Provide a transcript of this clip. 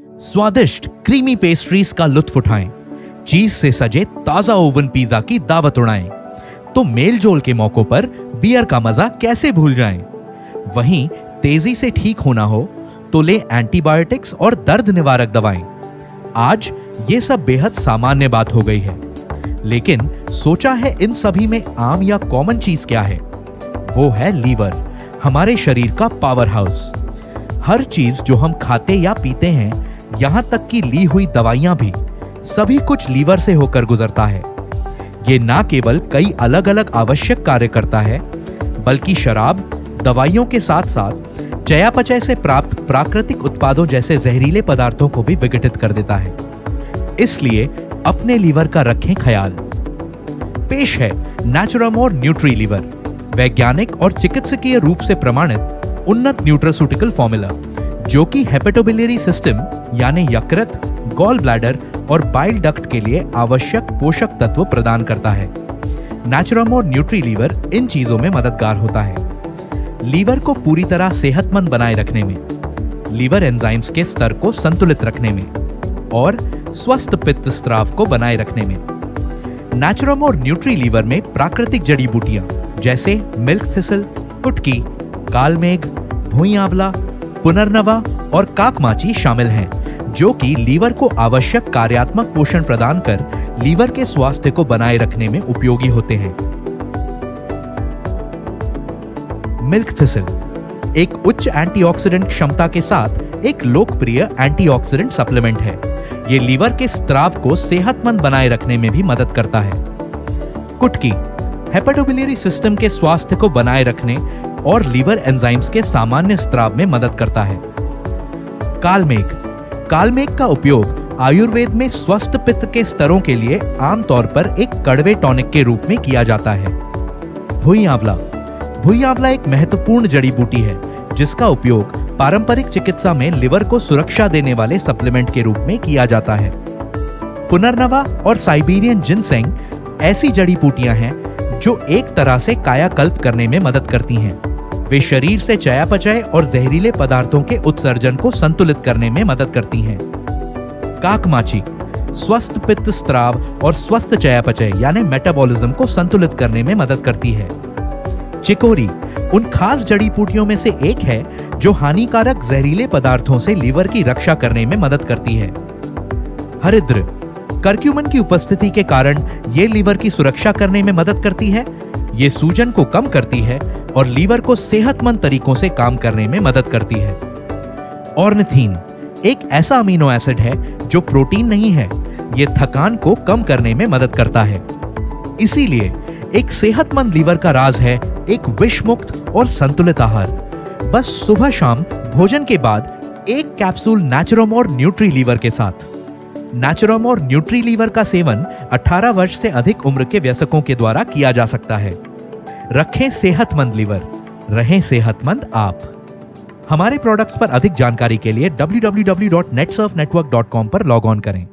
स्वादिष्ट creamy pastries का लुत्फ उठाएं, चीज से सजे ताजा ओवन पिज्जा की दावत उड़ाएं, तो मेल जोल के मौकों पर बियर का मजा कैसे भूल जाएं। वहीं तेजी से ठीक होना हो तो ले एंटीबायोटिक्स और दर्द निवारक दवाएं। आज ये सब बेहद सामान्य बात हो गई है, लेकिन सोचा है इन सभी में आम या कॉमन चीज क्या है? वो है लीवर, हमारे शरीर का पावर हाउस। हर चीज जो हम खाते या पीते हैं, यहां तक कि ली हुई दवाइयां भी, सभी कुछ लीवर से होकर गुजरता है। ये ना केवल कई अलग अलग आवश्यक कार्य करता है, बल्कि शराब, दवाइयों के साथ साथ चयापचय से प्राप्त प्राकृतिक उत्पादों जैसे जहरीले पदार्थों को भी विघटित कर देता है। इसलिए अपने लीवर का रखें ख्याल। पेश है नेचुरामोर न्यूट्री लीवर, वैज्ञानिक और चिकित्सकीय रूप से प्रमाणित उन्नत न्यूट्रास्यूटिकल फॉर्मूला, जो कि हेपेटोबिलियरी सिस्टम यानी यकृत, गॉल ब्लैडर और बाइल डक्ट के लिए आवश्यक पोषक तत्व प्रदान करता है। नेचुरामोर न्यूट्री लीवर इन चीजों में मददगार होता है। लीवर को पूरी तरह सेहतमंद बनाए रखने में, लीवर एंजाइम्स के स्तर को संतुलित रखने में और स्वस्थ पित्त स्राव को बनाए रखने में। नेचुरामोर न्यूट्री लीवर में प्राकृतिक जड़ी बूटियां जैसे मिल्क थिसल, कुटकी, कालमेघ, भुई आंवला, पुनर्नवा और काकमाची शामिल हैं, जो कि लीवर को आवश्यक कार्यात्मक पोषण प्रदान कर लीवर के स्वास्थ्य को बनाए रखने में उपयोगी होते हैं। मिल्क थिसल एक उच्च एंटीऑक्सीडेंट क्षमता के साथ एक लोकप्रिय एंटीऑक्सीडेंट सप्लीमेंट है। ये लीवर के स्राव को सेहतमंद बनाए रखने में भी मदद करता है। कुटकी हेपेटोबिलियरी सिस्टम के स्वास्थ्य को बनाए रखने और लीवर एंजाइम्स के सामान्य स्राव में मदद करता है। कालमेघ का उपयोग आयुर्वेद में स्वस्थ पित्त के स्तरों के लिए आमतौर पर एक कड़वे टॉनिक के रूप में किया जाता है। भुई आंवला एक महत्वपूर्ण जड़ी बूटी है, जिसका उपयोग पारंपरिक चिकित्सा में लिवर को सुरक्षा देने वाले सप्लीमेंट के रूप में किया जाता है। पुनर्नवा और साइबेरियन जिनसेंग ऐसी जड़ी बूटियां हैं जो एक तरह से कायाकल्प करने में मदद करती हैं। वे शरीर से चयापचय और जहरीले पदार्थों के उत्सर्जन को संतुलित करने में mदद करती हैं। काकमाची स्वस्थ पित्त स्राव और स्वस्थ चयापचय यानी मेटाबॉलिज्म को संतुलित करने में मदद करती है। चिकोरी उन खास जड़ी बूटियों में से एक है जो हानिकारक जहरीले पदार्थों से लीवर की रक्षा करने में मदद करती है। हरिद्र करक्यूमिन की उपस्थिति के कारण ये लीवर की सुरक्षा करने में मदद करती है। ये सूजन को कम करती है और लीवर को सेहतमंद तरीकों से काम करने में मदद करती है। ऑर्निथीन एक ऐसा अमीनो एसिड है जो प्रोटीन नहीं है। ये थकान को कम करने में मदद करता है। इसीलिए एक सेहतमंद लीवर का राज है एक विष मुक्त और संतुलित आहार। बस सुबह शाम भोजन के बाद एक कैप्सूल नेचुरामोर न्यूट्री लीवर के साथ। नेचुरामोर न्यूट्री लीवर का सेवन 18 वर्ष से अधिक उम्र के वयस्कों के द्वारा किया जा सकता है। रखें सेहतमंद लीवर, रहें सेहतमंद आप। हमारे प्रोडक्ट्स पर अधिक जानकारी के लिए www.netsurfnetwork.com पर लॉग ऑन करें।